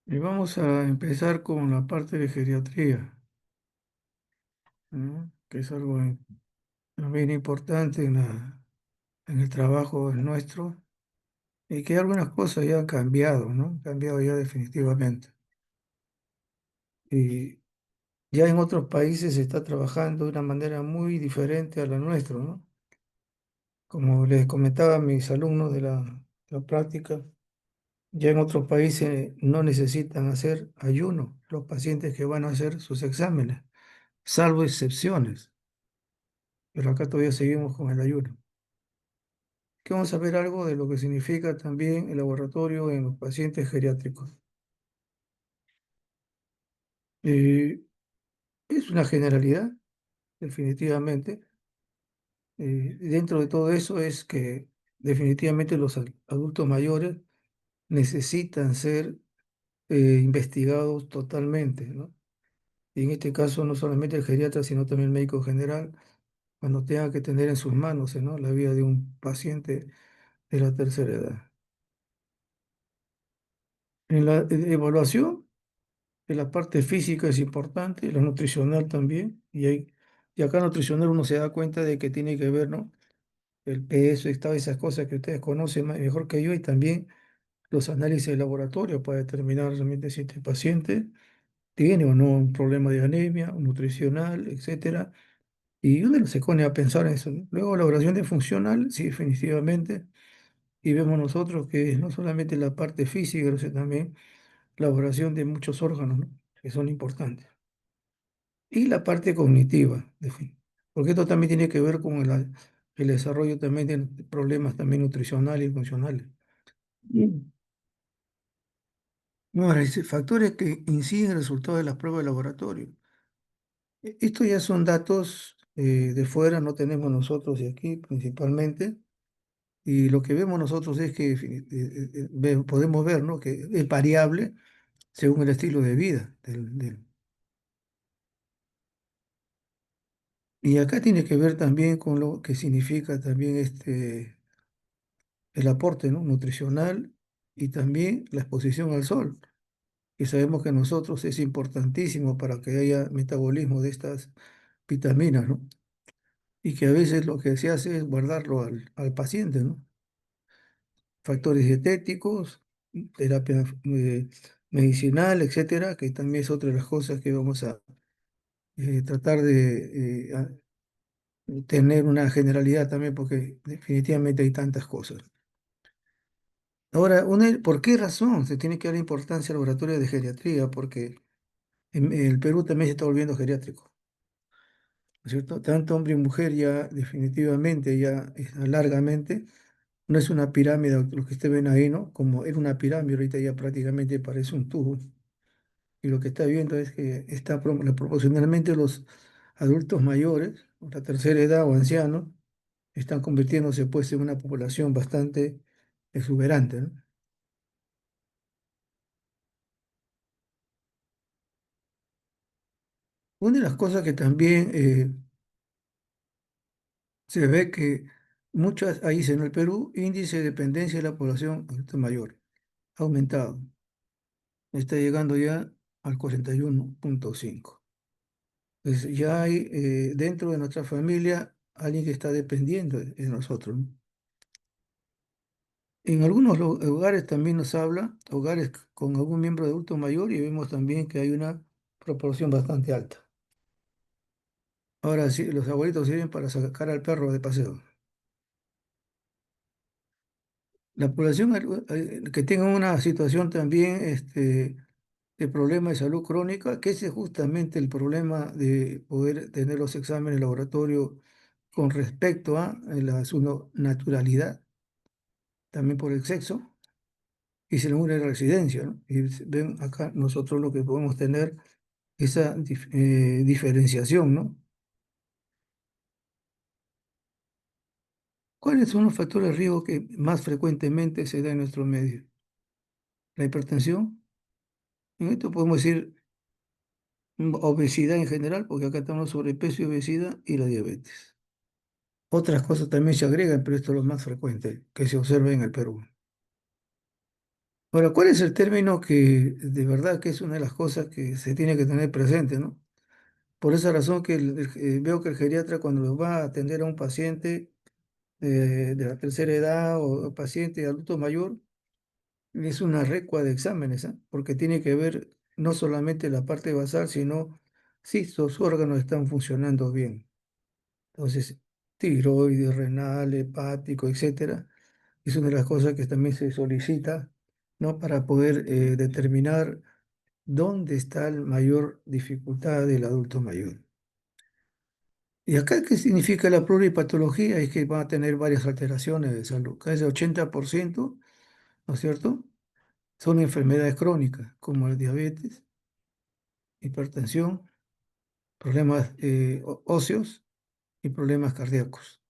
Y vamos a empezar con la parte de geriatría, ¿no? Que es algo bien importante en el trabajo nuestro y que algunas cosas ya han cambiado, ¿no? Han cambiado ya definitivamente. Y ya en otros países se está trabajando de una manera muy diferente a la nuestra, ¿no? Como les comentaba a mis alumnos de la práctica, ya en otros países no necesitan hacer ayuno los pacientes que van a hacer sus exámenes, salvo excepciones. Pero acá todavía seguimos con el ayuno. Que vamos a ver algo de lo que significa también el laboratorio en los pacientes geriátricos. Eh, es una generalidad, definitivamente. Dentro de todo eso es que definitivamente los adultos mayores necesitan ser investigados totalmente, ¿no? Y en este caso no solamente el geriatra, sino también el médico general, cuando tenga que tener en sus manos, ¿no?, la vida de un paciente de la tercera edad. En la evaluación, la parte física es importante, la nutricional también, y acá nutricional uno se da cuenta de que tiene que ver, ¿no?, el peso y todas esas cosas que ustedes conocen mejor que yo, y también los análisis de laboratorio para determinar realmente si este paciente tiene o no un problema de anemia, nutricional, etcétera. Y uno se pone a pensar en eso, ¿no? Luego la evaluación de funcional, sí, definitivamente, y vemos nosotros que no solamente la parte física, sino también la evaluación de muchos órganos, ¿no?, que son importantes. Y la parte cognitiva, porque esto también tiene que ver con el desarrollo también de problemas también nutricionales y funcionales. Mm. Ahora, dice, factores que inciden en el resultado de las pruebas de laboratorio. Estos ya son datos de fuera, no tenemos nosotros de aquí principalmente, y lo que vemos nosotros es que podemos ver, ¿no?, que es variable según el estilo de vida y acá tiene que ver también con lo que significa también el aporte, ¿no?, nutricional, y también la exposición al sol. Y sabemos que nosotros es importantísimo para que haya metabolismo de estas vitaminas, ¿no? Y que a veces lo que se hace es guardarlo al paciente, ¿no? Factores dietéticos, terapia medicinal, etcétera, que también es otra de las cosas que vamos a tratar de tener una generalidad también, porque definitivamente hay tantas cosas. Ahora, ¿por qué razón se tiene que dar importancia al laboratorio de geriatría? Porque en el Perú también se está volviendo geriátrico, ¿no es cierto? Tanto hombre y mujer ya definitivamente, ya largamente, no es una pirámide lo que ustedes ven ahí, ¿no? Como era una pirámide, ahorita ya prácticamente parece un tubo. Y lo que está viendo es que proporcionalmente los adultos mayores, o la tercera edad o ancianos, están convirtiéndose pues en una población bastante exuberante, ¿no? Una de las cosas que también se ve que muchos países en el Perú, índice de dependencia de la población adulta mayor ha aumentado, está llegando ya al 41,5. Entonces ya hay dentro de nuestra familia alguien que está dependiendo de nosotros, ¿no? En algunos hogares también nos habla, hogares con algún miembro de adulto mayor, y vemos también que hay una proporción bastante alta. Ahora sí, los abuelitos sirven para sacar al perro de paseo. La población que tenga una situación también de problema de salud crónica, que ese es justamente el problema de poder tener los exámenes de laboratorio con respecto a su naturalidad, también por el sexo, y según la residencia, ¿no? Y ven acá nosotros lo que podemos tener, esa diferenciación, ¿no? ¿Cuáles son los factores de riesgo que más frecuentemente se da en nuestro medio? La hipertensión, en esto podemos decir obesidad en general, porque acá estamos sobrepeso y obesidad, y la diabetes. Otras cosas también se agregan, pero esto es lo más frecuente que se observa en el Perú. Ahora, ¿cuál es el término que de verdad que es una de las cosas que se tiene que tener presente, ¿no? Por esa razón que veo que el geriatra cuando lo va a atender a un paciente de la tercera edad o paciente adulto mayor, es una recua de exámenes, ¿ah? Porque tiene que ver no solamente la parte basal, sino si sus órganos están funcionando bien. Entonces, tiroides, renal, hepático, etcétera, es una de las cosas que también se solicita, ¿no? Para poder determinar dónde está la mayor dificultad del adulto mayor. ¿Y acá qué significa la pluripatología? Es que va a tener varias alteraciones de salud. Casi 80%, ¿no es cierto? Son enfermedades crónicas, como el diabetes, hipertensión, problemas óseos y problemas cardíacos.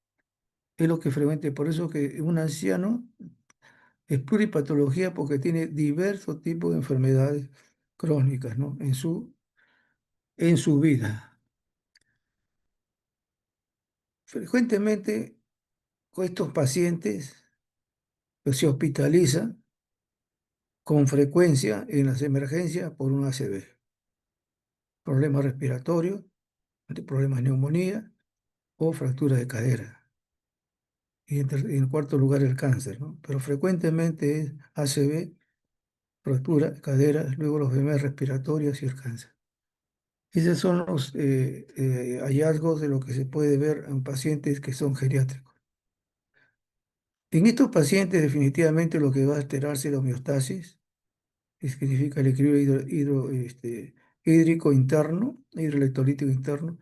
Es lo que frecuente, por eso que un anciano es pluripatología porque tiene diversos tipos de enfermedades crónicas, ¿no? En su vida. Frecuentemente, con estos pacientes pues, se hospitalizan con frecuencia en las emergencias por un ACV, problemas respiratorios, problemas de neumonía o fractura de cadera. Y en cuarto lugar el cáncer, ¿no? Pero frecuentemente es ACV, fractura de cadera, luego los enfermedades respiratorias y el cáncer. Esos son los hallazgos de lo que se puede ver en pacientes que son geriátricos. En estos pacientes definitivamente lo que va a alterarse es la homeostasis, que significa el equilibrio hídrico interno, hidroelectrolítico interno.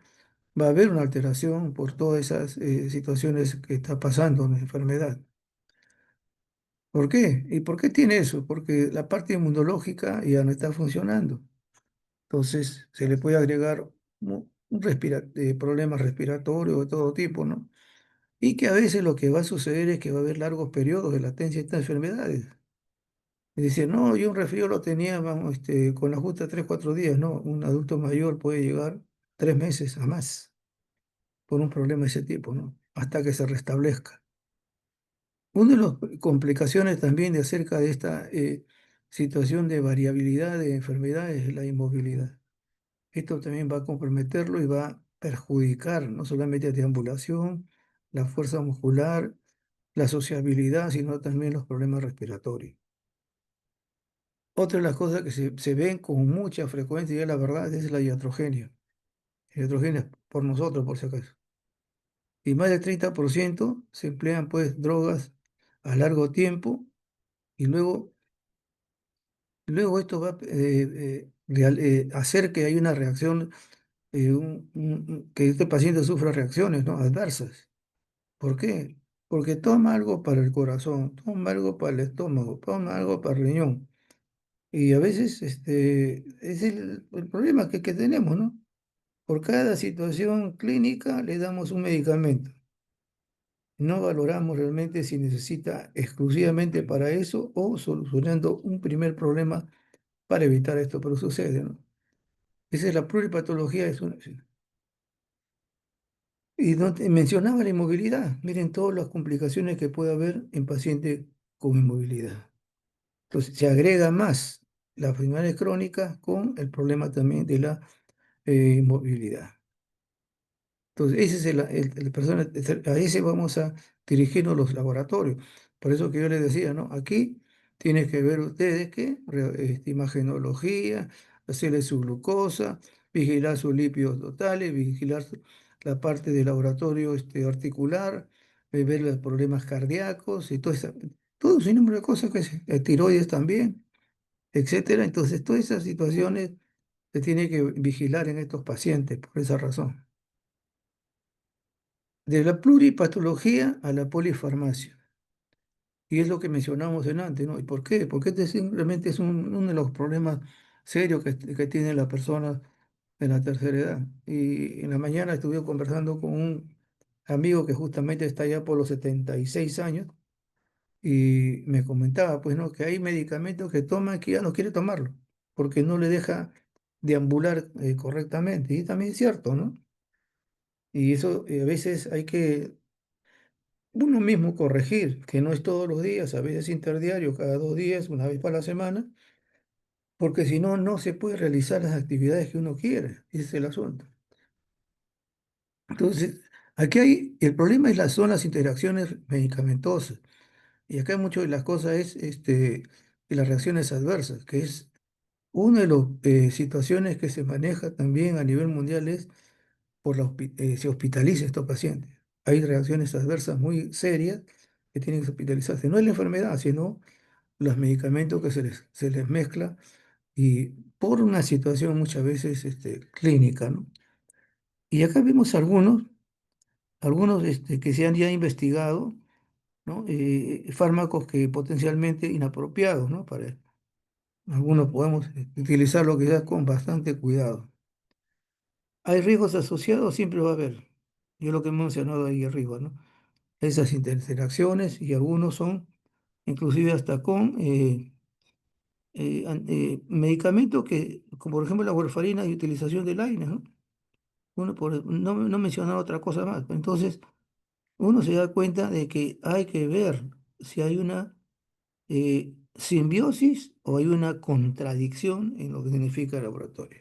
Va a haber una alteración por todas esas situaciones que está pasando en la enfermedad. ¿Por qué? ¿Y por qué tiene eso? Porque la parte inmunológica ya no está funcionando. Entonces se le puede agregar problemas respiratorios de todo tipo, ¿no? Y que a veces lo que va a suceder es que va a haber largos periodos de latencia de estas enfermedades. Es decir, no, yo un resfrío lo tenía, vamos, con la justa 3, 4 días, no, un adulto mayor puede llegar 3 meses a más por un problema de ese tipo, ¿no? Hasta que se restablezca. Una de las complicaciones también de acerca de esta situación de variabilidad de enfermedades es la inmovilidad. Esto también va a comprometerlo y va a perjudicar no solamente la deambulación, la fuerza muscular, la sociabilidad, sino también los problemas respiratorios. Otra de las cosas que se ven con mucha frecuencia, y es la verdad, es la iatrogenia. Iatrogenia por nosotros, por si acaso. Y más del 30% se emplean pues drogas a largo tiempo y luego esto va a hacer que haya una reacción, que este paciente sufra reacciones, ¿no? Adversas. ¿Por qué? Porque toma algo para el corazón, toma algo para el estómago, toma algo para el riñón. Y a veces es el problema que tenemos, ¿no? Por cada situación clínica le damos un medicamento. No valoramos realmente si necesita exclusivamente para eso o solucionando un primer problema para evitar esto, pero sucede, ¿no? Esa es la pluripatología. Y no mencionaba la inmovilidad. Miren todas las complicaciones que puede haber en pacientes con inmovilidad. Entonces, se agrega más la enfermedades crónicas con el problema también de la inmovilidad. Entonces, ese es a ese vamos a dirigirnos los laboratorios. Por eso que yo les decía, ¿no? Aquí tienen que ver ustedes que imagenología, hacerle su glucosa, vigilar sus lípidos totales, vigilar la parte del laboratorio articular, ver los problemas cardíacos y todo ese número de cosas tiroides también, etcétera. Entonces, todas esas situaciones se tiene que vigilar en estos pacientes por esa razón. De la pluripatología a la polifarmacia. Y es lo que mencionamos en antes, ¿no? ¿Y por qué? Porque este simplemente es uno de los problemas serios que tienen las personas de la tercera edad. Y en la mañana estuve conversando con un amigo que justamente está ya por los 76 años y me comentaba, pues, ¿no? Que hay medicamentos que toma que ya no quiere tomarlo porque no le deja deambular correctamente. Y también es cierto, ¿no? Y eso a veces hay que uno mismo corregir, que no es todos los días, a veces interdiario, cada 2 días, una vez para la semana, porque si no, no se puede realizar las actividades que uno quiere. Ese es el asunto. Entonces, aquí hay, el problema es son las interacciones medicamentosas. Y acá mucho de las cosas es las reacciones adversas, que es una de las situaciones que se maneja también a nivel mundial es se hospitaliza a estos pacientes. Hay reacciones adversas muy serias que tienen que hospitalizarse. No es la enfermedad, sino los medicamentos que se les mezcla y por una situación muchas veces clínica, ¿no? Y acá vemos algunos que se han ya investigado, ¿no? Fármacos que potencialmente inapropiados, ¿no? Algunos podemos utilizar lo que sea con bastante cuidado. ¿Hay riesgos asociados? Siempre va a haber. Yo lo que he mencionado ahí arriba, ¿no? Esas interacciones y algunos son inclusive hasta con medicamentos que, como por ejemplo la warfarina y utilización del aire, ¿no? No mencionar otra cosa más. Entonces, uno se da cuenta de que hay que ver si hay una simbiosis o hay una contradicción en lo que significa el laboratorio.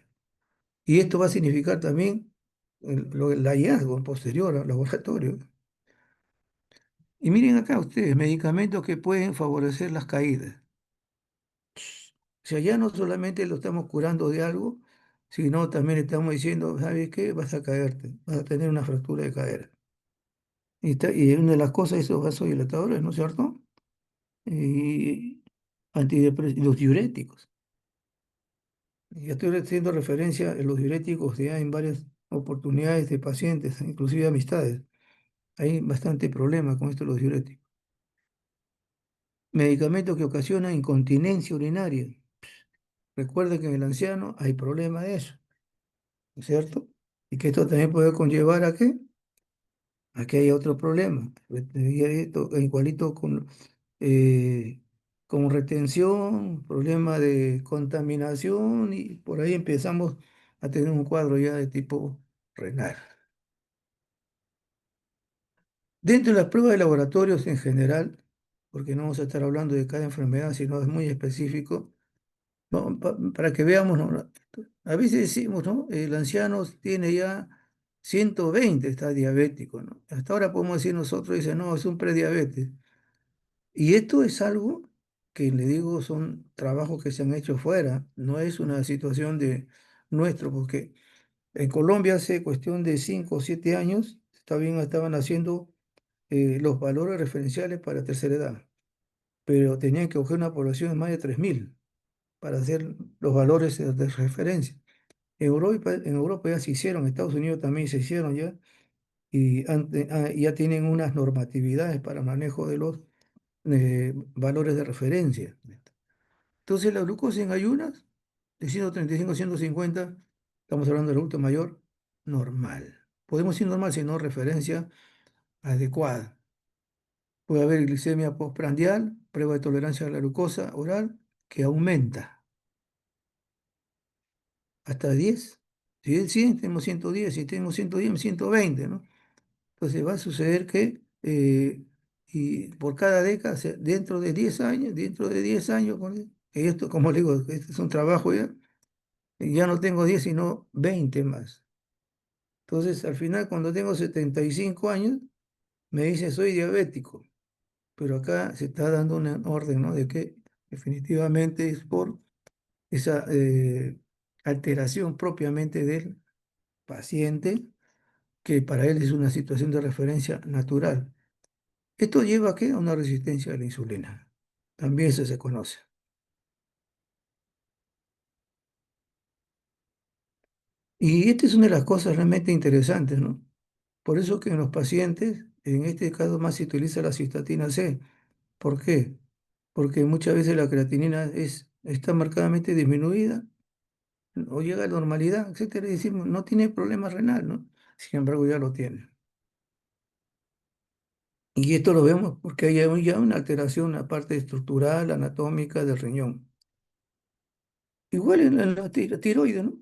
Y esto va a significar también el hallazgo posterior al laboratorio. Y miren acá ustedes, medicamentos que pueden favorecer las caídas. O sea, ya no solamente lo estamos curando de algo, sino también le estamos diciendo, ¿sabes qué? Vas a caerte, vas a tener una fractura de cadera. Y una de las cosas es esos vasodilatadores, ¿no es cierto? Y los diuréticos. Y ya estoy haciendo referencia a los diuréticos ya en varias oportunidades de pacientes, inclusive amistades. Hay bastante problema con esto de los diuréticos. Medicamentos que ocasionan incontinencia urinaria. Recuerden que en el anciano hay problema de eso, ¿no es cierto? Y que esto también puede conllevar a qué? A que haya otro problema. Igualito eh, con retención, problema de contaminación y por ahí empezamos a tener un cuadro ya de tipo renal. Dentro de las pruebas de laboratorios en general, porque no vamos a estar hablando de cada enfermedad, sino es muy específico, no, para que veamos, ¿no? A veces decimos, ¿no? El anciano tiene ya 120, está diabético, ¿no? Hasta ahora podemos decir nosotros, dice, no, es un prediabetes. Y esto es algo que le digo, son trabajos que se han hecho fuera, no es una situación de nuestro, porque en Colombia hace cuestión de 5 o 7 años, estaban haciendo los valores referenciales para tercera edad, pero tenían que coger una población de más de 3.000 para hacer los valores de referencia. En Europa ya se hicieron, en Estados Unidos también se hicieron ya, y ya tienen unas normatividades para manejo de los valores de referencia. Entonces la glucosa en ayunas, de 135 a 150, estamos hablando del adulto mayor, normal. Podemos decir normal, sino referencia adecuada. Puede haber glicemia postprandial, prueba de tolerancia a la glucosa oral, que aumenta hasta 10. Si es 100, tenemos 110. Si tenemos 110, 120, ¿no? Entonces va a suceder que y por cada década, o sea, dentro de 10 años, que esto, como le digo, este es un trabajo ya, y ya no tengo 10, sino 20 más. Entonces, al final, cuando tengo 75 años, me dice soy diabético, pero acá se está dando una orden, ¿no? De que definitivamente es por esa alteración propiamente del paciente, que para él es una situación de referencia natural. Esto lleva ¿a qué? A una resistencia a la insulina. También eso se conoce. Y esta es una de las cosas realmente interesantes, ¿no? Por eso que en los pacientes, en este caso más se utiliza la cistatina C. ¿Por qué? Porque muchas veces la creatinina está marcadamente disminuida o llega a la normalidad, etcétera, y decimos, no tiene problema renal, ¿no? Sin embargo, ya lo tiene. Y esto lo vemos porque hay ya una alteración en la parte estructural, anatómica del riñón. Igual en la tiroides, ¿no?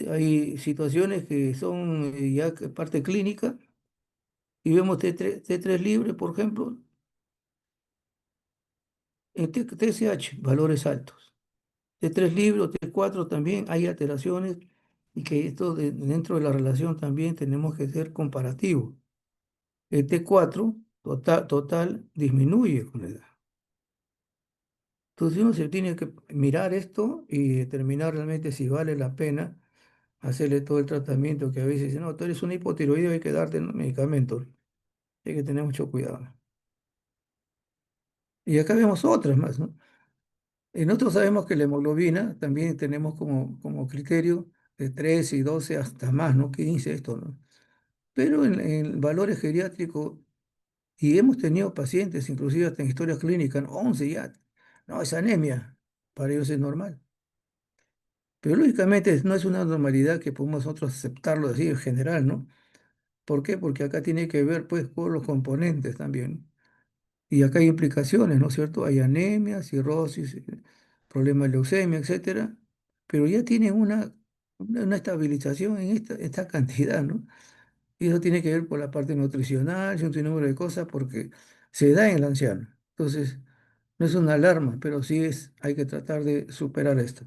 Hay situaciones que son ya parte clínica, y vemos T3 libre, por ejemplo, en TSH, valores altos. T3 libre o T4 también hay alteraciones y que esto dentro de la relación también tenemos que ser comparativos. El T4 total disminuye con la edad. Entonces uno se tiene que mirar esto y determinar realmente si vale la pena hacerle todo el tratamiento que a veces dicen, no, tú eres un hipotiroideo, hay que darte medicamentos. Hay que tener mucho cuidado. Y acá vemos otras más, ¿no? Y nosotros sabemos que la hemoglobina también tenemos como criterio de 13 y 12 hasta más, ¿no? 15 esto, ¿no? Pero en valores geriátricos, y hemos tenido pacientes, inclusive hasta en historias clínicas, ¿no? 11 ya. No, es anemia. Para ellos es normal. Pero lógicamente no es una normalidad que podemos nosotros aceptarlo así en general, ¿no? ¿Por qué? Porque acá tiene que ver pues con los componentes también. Y acá hay implicaciones, ¿no es cierto? Hay anemia, cirrosis, problemas de leucemia, etcétera. Pero ya tienen una estabilización en esta cantidad, ¿no? Y eso tiene que ver por la parte nutricional y un número de cosas porque se da en el anciano. Entonces, no es una alarma, pero sí hay que tratar de superar esto.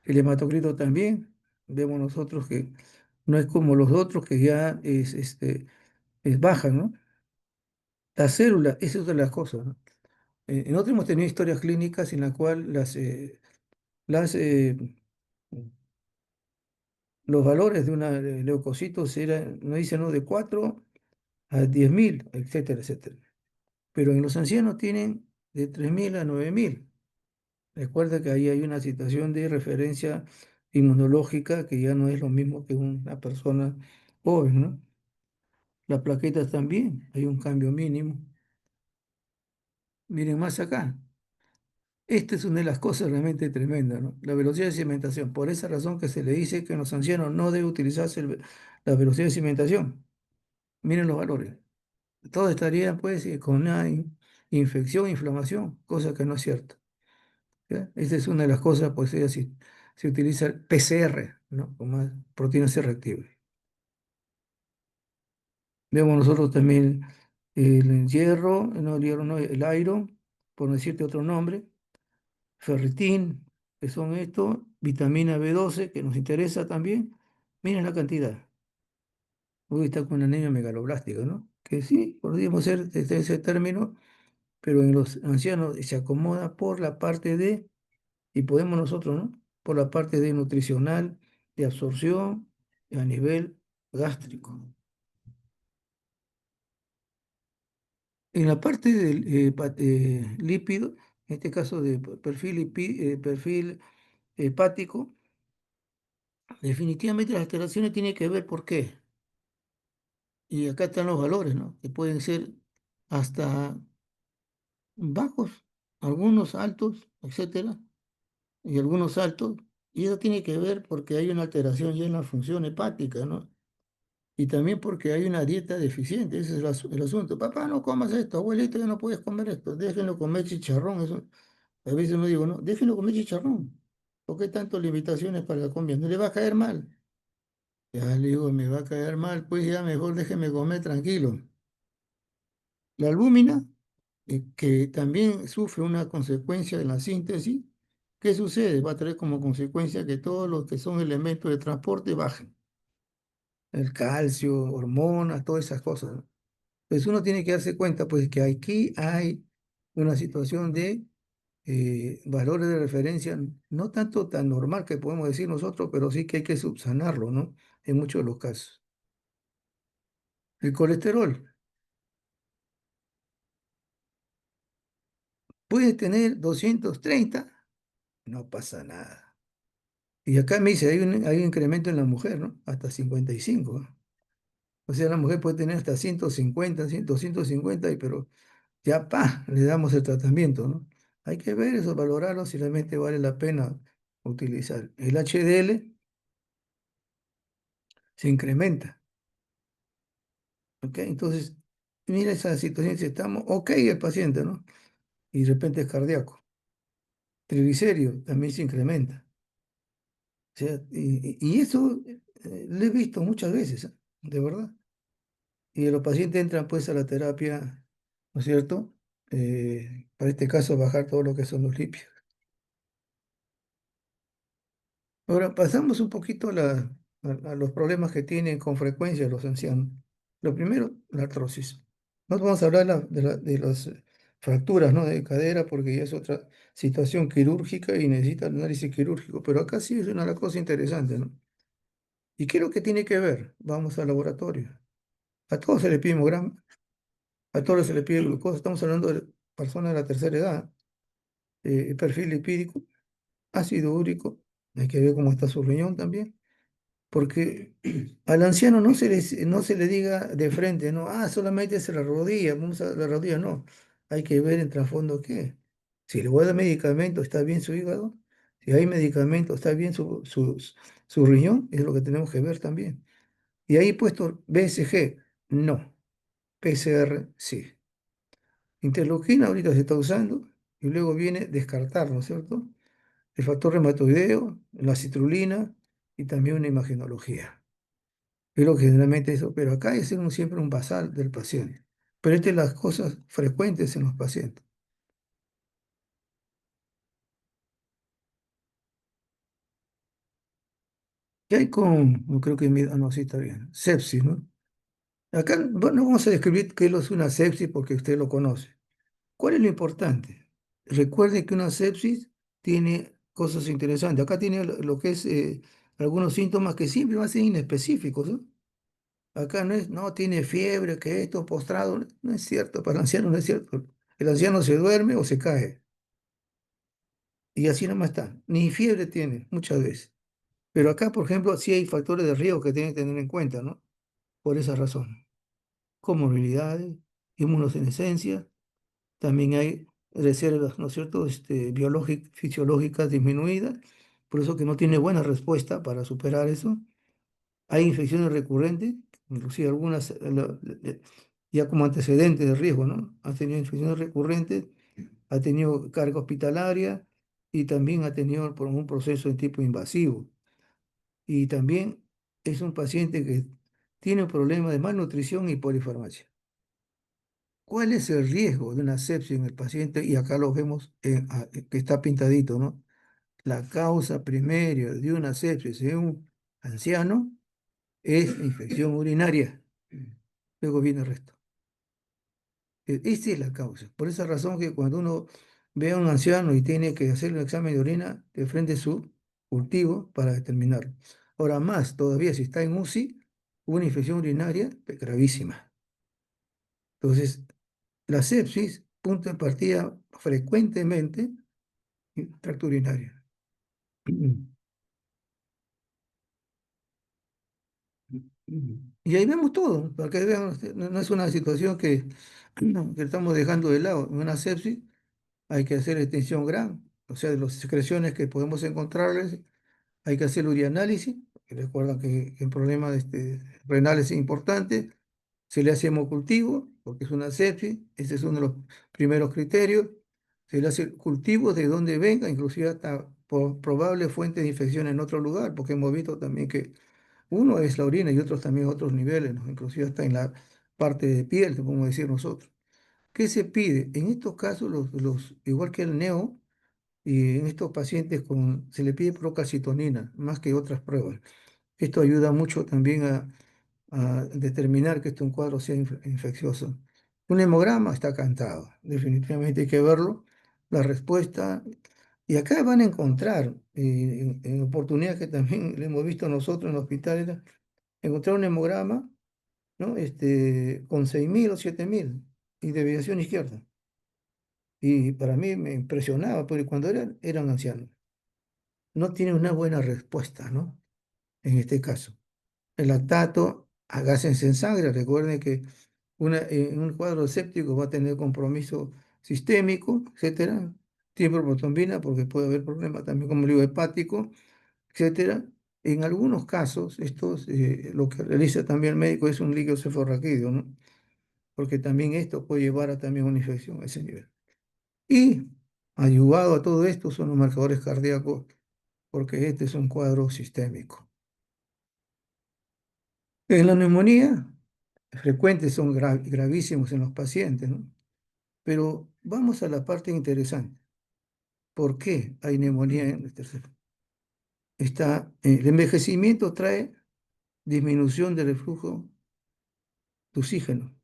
El hematocrito también, vemos nosotros que no es como los otros que ya es baja, ¿no? La célula, esa es otra de las cosas, ¿no? Nosotros hemos tenido historias clínicas en las cuales las, los valores de una leucocitos eran, nos dicen, ¿no? De 4 a 10.000, etcétera, etcétera. Pero en los ancianos tienen de 3.000 a 9.000. Recuerda que ahí hay una situación de referencia inmunológica que ya no es lo mismo que una persona joven, ¿no? Las plaquetas también, hay un cambio mínimo. Miren más acá. Esta es una de las cosas realmente tremendas, ¿no? La velocidad de cimentación. Por esa razón que se le dice que en los ancianos no debe utilizarse la velocidad de cimentación. Miren los valores. Todos estarían pues con una infección, inflamación, cosa que no es cierto. ¿Ya? Esta es una de las cosas, pues así, se utiliza el PCR, ¿no? Con más proteínas C reactivas. Vemos nosotros también el hierro, no el hierro, no, el iron, por no decirte otro nombre, ferritín, que son estos, vitamina B12, que nos interesa también. Miren la cantidad. Hoy está con anemia megaloblástica, ¿no? Que sí, podríamos ser desde ese término, pero en los ancianos se acomoda por la parte de, y podemos nosotros, ¿no? Por la parte de nutricional, de absorción a nivel gástrico. En la parte del lípido, en este caso de perfil hepático, definitivamente las alteraciones tienen que ver por qué. Y acá están los valores, ¿no? Que pueden ser hasta bajos, algunos altos, etcétera, y algunos altos. Y eso tiene que ver porque hay una alteración ya en la función hepática, ¿no? Y también porque hay una dieta deficiente, ese es el asunto. Papá, no comas esto, abuelito, ya no puedes comer esto, déjenlo comer chicharrón. Eso. A veces me digo, no, déjenlo comer chicharrón. ¿Por qué tantas limitaciones para la comida? No le va a caer mal. Ya le digo, me va a caer mal, pues ya mejor déjeme comer tranquilo. La albúmina, que también sufre una consecuencia de la síntesis, ¿qué sucede? Va a traer como consecuencia que todos los que son elementos de transporte bajen. El calcio, hormonas, todas esas cosas, ¿no? Entonces uno tiene que darse cuenta, pues, que aquí hay una situación de valores de referencia, no tanto tan normal que podemos decir nosotros, pero sí que hay que subsanarlo, ¿no? En muchos de los casos. El colesterol puede tener 230, no pasa nada. Y acá me dice, hay un incremento en la mujer, ¿no? Hasta 55, ¿no? O sea, la mujer puede tener hasta 150, 100, 250, pero ya, pa, le damos el tratamiento, ¿no? Hay que ver eso, valorarlo si realmente vale la pena utilizar. El HDL se incrementa, ¿ok? Entonces, mira esa situación, si estamos, ok el paciente, ¿no? Y de repente es cardíaco. Triglicéridos también se incrementa. O sea, y eso lo he visto muchas veces, ¿eh? De verdad. y los pacientes entran pues a la terapia, ¿no es cierto? Para este caso, bajar todo lo que son los lípidos. Ahora, pasamos un poquito a los problemas que tienen con frecuencia los ancianos. Lo primero, la artrosis. No vamos a hablar de las fracturas, ¿no? De cadera, porque ya es otra situación quirúrgica y necesita análisis quirúrgico, pero acá sí es una cosa interesante, ¿no? ¿Y qué es lo que tiene que ver? Vamos al laboratorio. A todos se le pide hemograma, a todos se le pide glucosa. Estamos hablando de personas de la tercera edad, perfil lipídico, ácido úrico, hay que ver cómo está su riñón también. Porque al anciano no se le diga de frente, no, solamente es la rodilla, vamos a la rodilla, no. Hay que ver en trasfondo qué. Si le voy a dar medicamento, ¿está bien su hígado? Si hay medicamento, ¿está bien su riñón? Es lo que tenemos que ver también. Y ahí puesto BSG, no. PCR, sí. Interleuquina ahorita se está usando y luego viene descartar, ¿no es cierto? El factor reumatoideo, la citrulina y también una imagenología. Pero generalmente eso, pero acá es siempre un basal del paciente. Pero estas son las cosas frecuentes en los pacientes. ¿Qué hay con, no creo que, no, sí está bien, sepsis, ¿no? Acá no vamos a describir qué es una sepsis porque usted lo conoce. ¿Cuál es lo importante? Recuerde que una sepsis tiene cosas interesantes. Acá tiene lo que es algunos síntomas que siempre van a ser inespecíficos, ¿no? Acá no es, no, tiene fiebre, que esto, postrado. No es cierto, para el anciano no es cierto. El anciano se duerme o se cae. Y así nomás está. Ni fiebre tiene, muchas veces. Pero acá, por ejemplo, sí hay factores de riesgo que tienen que tener en cuenta, ¿no? Por esa razón. Comorbilidades, inmunosenescencia, también hay reservas, ¿no es cierto?, fisiológicas disminuidas, por eso que no tiene buena respuesta para superar eso. Hay infecciones recurrentes, inclusive algunas ya como antecedente de riesgo, ¿no? Ha tenido infecciones recurrentes, ha tenido carga hospitalaria y también ha tenido por un proceso de tipo invasivo. Y también es un paciente que tiene un problema de malnutrición y polifarmacia. ¿Cuál es el riesgo de una sepsis en el paciente? Y acá lo vemos que está pintadito, ¿no? La causa primaria de una sepsis en un anciano es infección urinaria. Luego viene el resto. Esta es la causa. Por esa razón que cuando uno ve a un anciano y tiene que hacer un examen de orina, de frente su cultivo para determinarlo. Ahora más, todavía si está en UCI, una infección urinaria gravísima. Entonces, la sepsis, punto de partida frecuentemente, tracto urinario. Y ahí vemos todo, para que vean, no es una situación que estamos dejando de lado. En una sepsis hay que hacer extensión gran, o sea, de las secreciones que podemos encontrarles, hay que hacer urianálisis, que recuerdan que el problema renal es importante, se le hace hemocultivo, porque es una sepsis, ese es uno de los primeros criterios, se le hace cultivo de donde venga, inclusive hasta por probable fuente de infección en otro lugar, porque hemos visto también que uno es la orina y otros también otros niveles, ¿no? Inclusive hasta en la parte de piel, podemos decir nosotros. ¿Qué se pide? En estos casos, igual que el neo, y en estos pacientes se le pide procalcitonina, más que otras pruebas. Esto ayuda mucho también a determinar que un cuadro sea infeccioso. Un hemograma está cantado, definitivamente hay que verlo, la respuesta. Y acá van a encontrar, en oportunidades que también le hemos visto nosotros en los hospitales, encontrar un hemograma, ¿no? Con 6.000 o 7.000 y deviación izquierda. Y para mí me impresionaba, porque cuando eran ancianos, no tienen una buena respuesta, ¿no? En este caso. El lactato, háganse en sangre, recuerden que un cuadro séptico va a tener compromiso sistémico, etcétera. Tiene protombina porque puede haber problemas también como el líquido hepático, etcétera. En algunos casos, lo que realiza también el médico es un líquido cefalorraquídeo, ¿no? Porque también esto puede llevar a también una infección a ese nivel. Y ayudado a todo esto son los marcadores cardíacos, porque este es un cuadro sistémico. En la neumonía, frecuentes, son gravísimos en los pacientes, ¿no? Pero vamos a la parte interesante. ¿Por qué hay neumonía en el tercer? El envejecimiento trae disminución del flujo de oxígeno,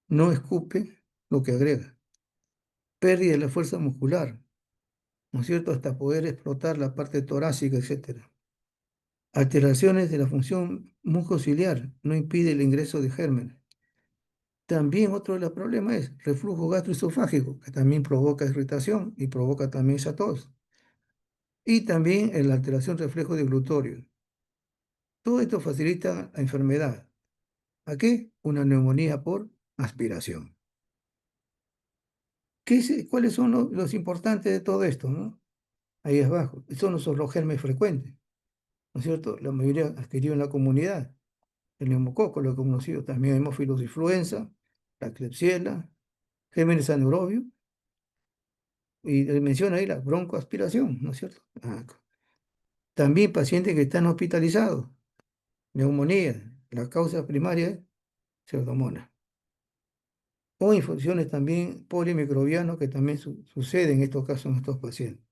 no escupe lo que agrega, pérdida de la fuerza muscular, ¿no es cierto? Hasta poder explotar la parte torácica, etcétera. Alteraciones de la función mucociliar, no impide el ingreso de gérmenes. También otro de los problemas es reflujo gastroesofágico, que también provoca irritación y provoca también esa tos. Y también la alteración reflejo de glutorio. Todo esto facilita la enfermedad. ¿A qué? Una neumonía por aspiración. ¿Cuáles son los importantes de todo esto, no? Ahí abajo. Son los gérmenes frecuentes, ¿no es cierto? La mayoría adquirió en la comunidad. El neumococo, lo he conocido también, hemófilos influenza, la Klebsiella, gérmenes anaerobios, y menciona ahí la broncoaspiración, ¿no es cierto? También pacientes que están hospitalizados, neumonía, la causa primaria es pseudomonas. O infecciones también polimicrobianas que también suceden en estos casos en estos pacientes.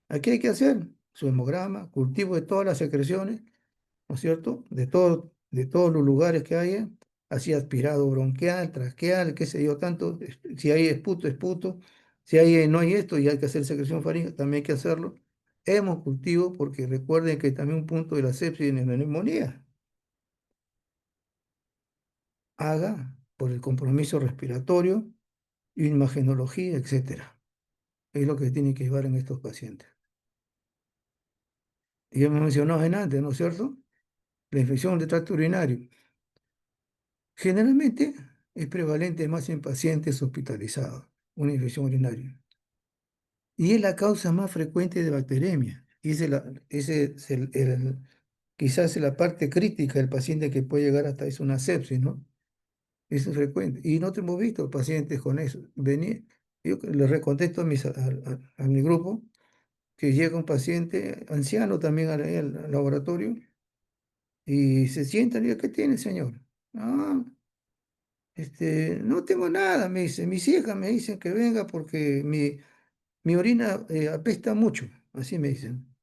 Aquí hay que hacer su hemograma, cultivo de todas las secreciones, ¿no es cierto? De todos los lugares que haya, así aspirado bronquial, traqueal, qué sé yo, tanto, si hay esputo, esputo, si hay, no hay esto y hay que hacer secreción faríngea, también hay que hacerlo. Hemos cultivo porque recuerden que también un punto de la sepsis en la neumonía, haga por el compromiso respiratorio, imagenología, etcétera. Es lo que tiene que llevar en estos pacientes. Y hemos mencionado en antes, ¿no es cierto? La infección de tracto urinario. Generalmente es prevalente más en pacientes hospitalizados, una infección urinaria. Y es la causa más frecuente de bacteremia. Y ese es quizás la parte crítica del paciente que puede llegar hasta es una sepsis, ¿no? Eso es frecuente. Y no hemos visto pacientes con eso. Yo les recontesto a mi grupo que llega un paciente anciano también al laboratorio y se sientan y digo, ¿qué tiene, señor? Ah, no tengo nada, me dice. Mis hijas me dicen que venga porque mi orina apesta mucho, así me dicen.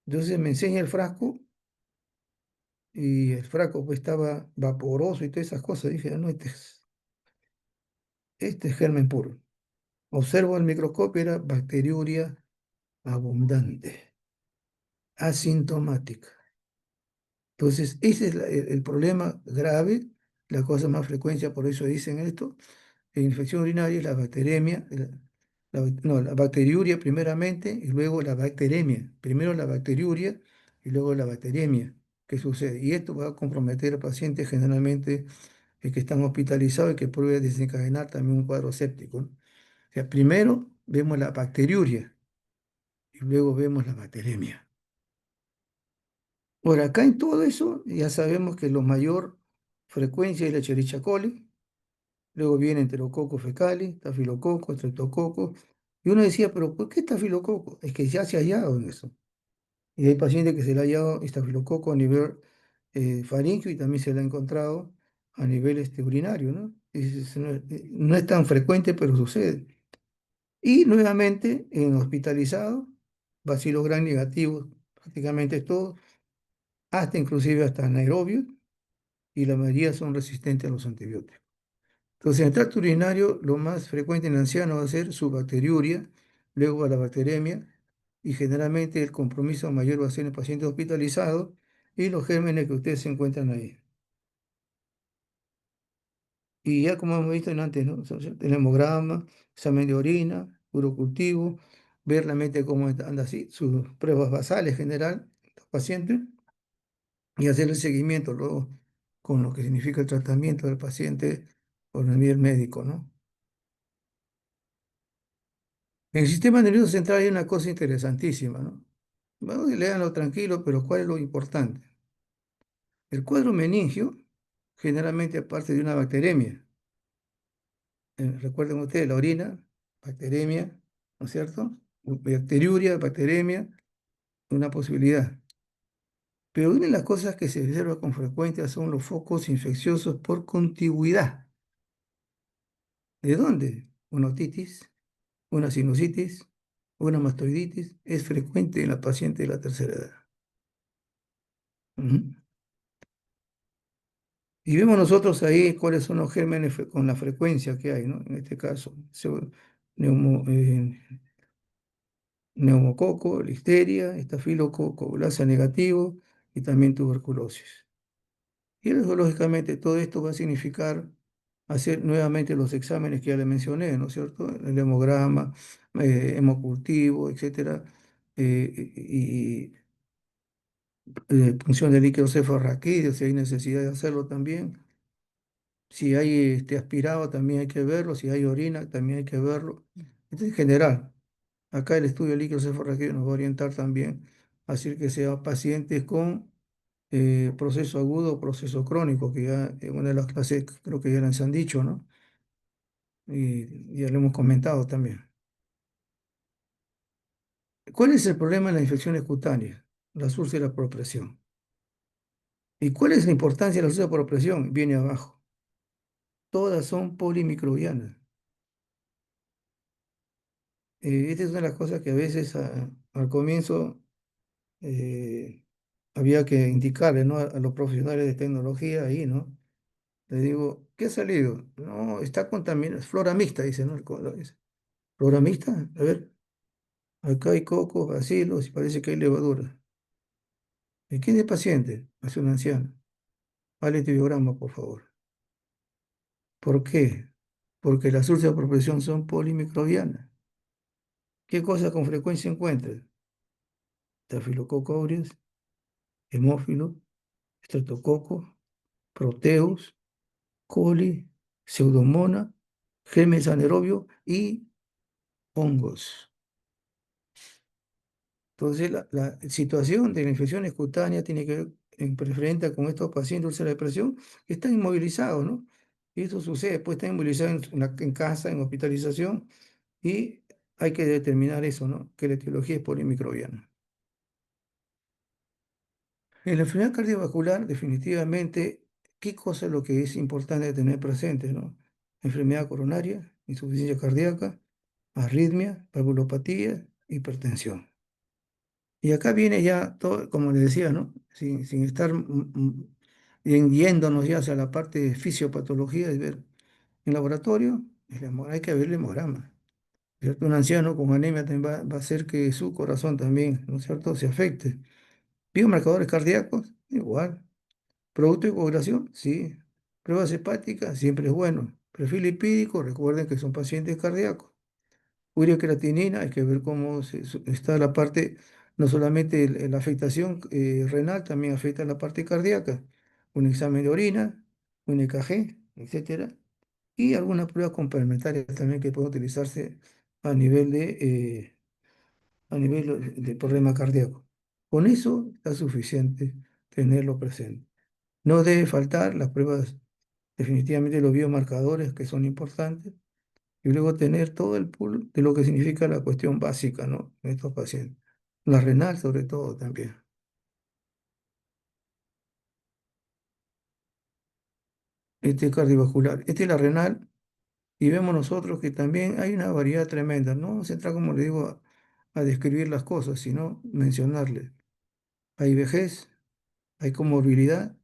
Entonces me enseña el frasco y el frasco pues estaba vaporoso y todas esas cosas. Dije, "Ah, no, este es germen puro". Observo el microscopio, era bacteriuria abundante, asintomática. Entonces, ese es el problema grave, la cosa más frecuencia, por eso dicen esto. La infección urinaria es la bacteremia, no, la bacteriuria primeramente y luego la bacteremia. Primero la bacteriuria y luego la bacteremia. ¿Qué sucede? Y esto va a comprometer a pacientes generalmente que están hospitalizados y que puede desencadenar también un cuadro séptico, ¿no? O sea, primero vemos la bacteriuria y luego vemos la bacteremia. Por acá en todo eso ya sabemos que la mayor frecuencia es la Escherichia coli, luego viene Enterococo fecalis, Estafilococo, Streptococo, y uno decía, pero ¿por qué Estafilococo? Es que ya se ha hallado en eso. Y hay pacientes que se le ha hallado Estafilococo a nivel faríngeo y también se le ha encontrado a nivel urinario, ¿no? No es tan frecuente, pero sucede. Y nuevamente en hospitalizados, bacilos gram negativos, prácticamente todos, hasta inclusive hasta anaerobios, y la mayoría son resistentes a los antibióticos. Entonces, en el tracto urinario, lo más frecuente en el anciano va a ser su bacteriuria, luego a la bacteremia, y generalmente el compromiso mayor va a ser en el paciente hospitalizado y los gérmenes que ustedes se encuentran ahí. Y ya como hemos visto en antes, ¿no? El hemograma, examen de orina, urocultivo, ver la mente cómo anda así, sus pruebas basales general, los pacientes, y hacer el seguimiento luego con lo que significa el tratamiento del paciente por el nivel médico, ¿no? En el sistema nervioso central hay una cosa interesantísima, ¿no? Bueno, léanlo tranquilo, pero ¿cuál es lo importante? El cuadro meningio generalmente parte de una bacteremia. Recuerden ustedes, la orina, bacteremia, ¿no es cierto? Bacteriuria, bacteremia, una posibilidad. Pero una de las cosas que se observa con frecuencia son los focos infecciosos por contigüidad. ¿De dónde? Una otitis, una sinusitis, una mastoiditis es frecuente en la paciente de la tercera edad. Ujú. Y vemos nosotros ahí cuáles son los gérmenes con la frecuencia que hay, ¿no? En este caso, neumo- eh, neumococo, listeria, estafilococo Lassa negativo y también tuberculosis. Y lógicamente todo esto va a significar hacer nuevamente los exámenes que ya le mencioné, ¿no es cierto? El hemograma, hemocultivo, etcétera, punción de líquido cefalorraquídeo, si hay necesidad de hacerlo también. Si hay aspirado, también hay que verlo. Si hay orina, también hay que verlo. Esto en general. Acá el estudio de líquido cefalorraquídeo nos va a orientar también a decir que sea pacientes con proceso agudo o proceso crónico, que ya en una de las clases creo que ya les han dicho, ¿no? Y ya lo hemos comentado también. ¿Cuál es el problema en las infecciones cutáneas? Las úlceras por presión. ¿Y cuál es la importancia de las úlceras por presión? Viene abajo. Todas son polimicrobianas. Esta es una de las cosas que a veces al comienzo eh, había que indicarle, ¿no? A los profesionales de tecnología ahí, ¿no? Le digo, ¿qué ha salido? No, está contaminado, es flora mixta, dice, ¿no? Dice, ¿flora mixta? A ver, acá hay cocos, bacilos y parece que hay levadura. ¿Y quién es el paciente? Es un anciano. Vale este biograma, por favor. ¿Por qué? Porque las úlceras por presión son polimicrobianas. ¿Qué cosas con frecuencia encuentran? Staphylococcus aureus, hemófilo, estreptococo, proteus, coli, pseudomonas, gérmenes anaerobios y hongos. Entonces, la situación de la infección cutánea tiene que ver en preferente con estos pacientes de úlcera de presión que están inmovilizados, ¿no? Y esto sucede, pues están inmovilizados en casa, en hospitalización, y hay que determinar eso, ¿no? Que la etiología es polimicrobiana. En la enfermedad cardiovascular, definitivamente, ¿qué cosa es lo que es importante tener presente, ¿no? Enfermedad coronaria, insuficiencia cardíaca, arritmia, valvulopatía, hipertensión. Y acá viene ya todo, como les decía, ¿no? Sin estar yéndonos ya hacia la parte de fisiopatología, de ver en laboratorio, hay que ver el hemograma, ¿cierto? Un anciano con anemia también va a hacer que su corazón también, ¿no es cierto?, se afecte. Biomarcadores cardíacos, igual. Producto de coagulación, sí. Pruebas hepáticas, siempre es bueno. Perfil lipídico, recuerden que son pacientes cardíacos. Creatinina, hay que ver cómo está la parte, no solamente la afectación renal, también afecta la parte cardíaca. Un examen de orina, un EKG, etcétera. Y algunas pruebas complementarias también que pueden utilizarse a nivel de problema cardíaco. Con eso está suficiente tenerlo presente. No debe faltar las pruebas, definitivamente los biomarcadores que son importantes, y luego tener todo el pool de lo que significa la cuestión básica, ¿no? En estos pacientes. La renal sobre todo también. Este es cardiovascular. Este es la renal y vemos nosotros que también hay una variedad tremenda. No vamos a entrar, como le digo, a describir las cosas, sino mencionarles. Hay vejez, hay comorbilidad,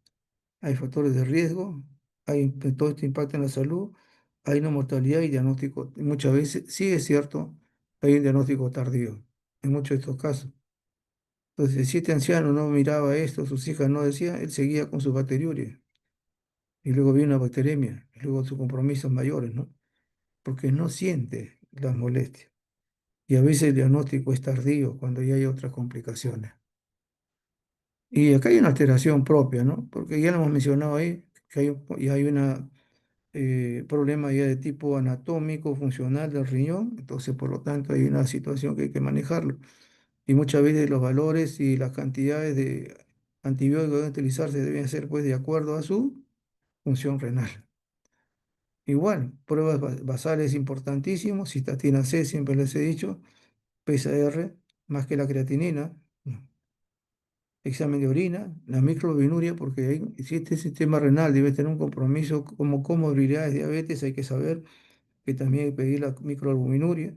hay factores de riesgo, todo esto impacta en la salud, hay una mortalidad y diagnóstico. Y muchas veces, sí es cierto, hay un diagnóstico tardío en muchos de estos casos. Entonces, si este anciano no miraba esto, sus hijas no decían, él seguía con su bacteriuria. Y luego viene una bacteremia, y luego sus compromisos mayores, ¿no? Porque no siente las molestias. Y a veces el diagnóstico es tardío cuando ya hay otras complicaciones. Y acá hay una alteración propia, ¿no? Porque ya lo hemos mencionado ahí, que ya hay un problema ya de tipo anatómico, funcional del riñón, entonces por lo tanto hay una situación que hay que manejarlo. Y muchas veces los valores y las cantidades de antibióticos que deben utilizarse deben ser pues de acuerdo a su función renal. Igual, pruebas basales importantísimos, cistatina C, siempre les he dicho, PCR, más que la creatinina. ¿No? examen de orina, la microalbuminuria, porque si este sistema renal debe tener un compromiso como comorbilidades de diabetes, hay que saber que también hay que pedir la microalbuminuria.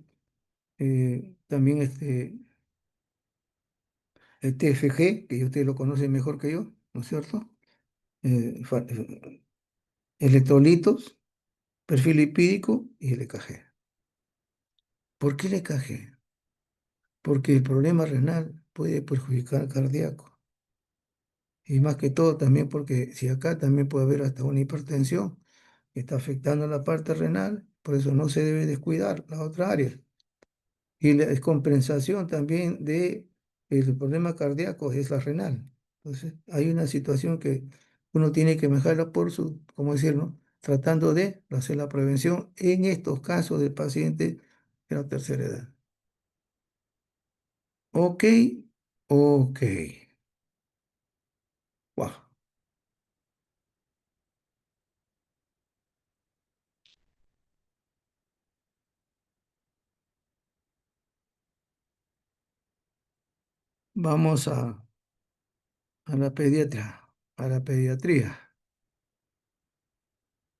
También el TFG, que ustedes lo conocen mejor que yo, ¿no es cierto? Electrolitos, perfil lipídico y el EKG. ¿Por qué el EKG? Porque el problema renal puede perjudicar al cardíaco. Y más que todo también porque si acá también puede haber hasta una hipertensión que está afectando la parte renal, por eso no se debe descuidar la otra área. Y la descompensación también de el problema cardíaco es la renal. Entonces, hay una situación que uno tiene que manejarla por su, ¿cómo decirlo? Tratando de hacer la prevención en estos casos de pacientes de la tercera edad. Ok, ok. Wow. Vamos a la pediatría, a la pediatría.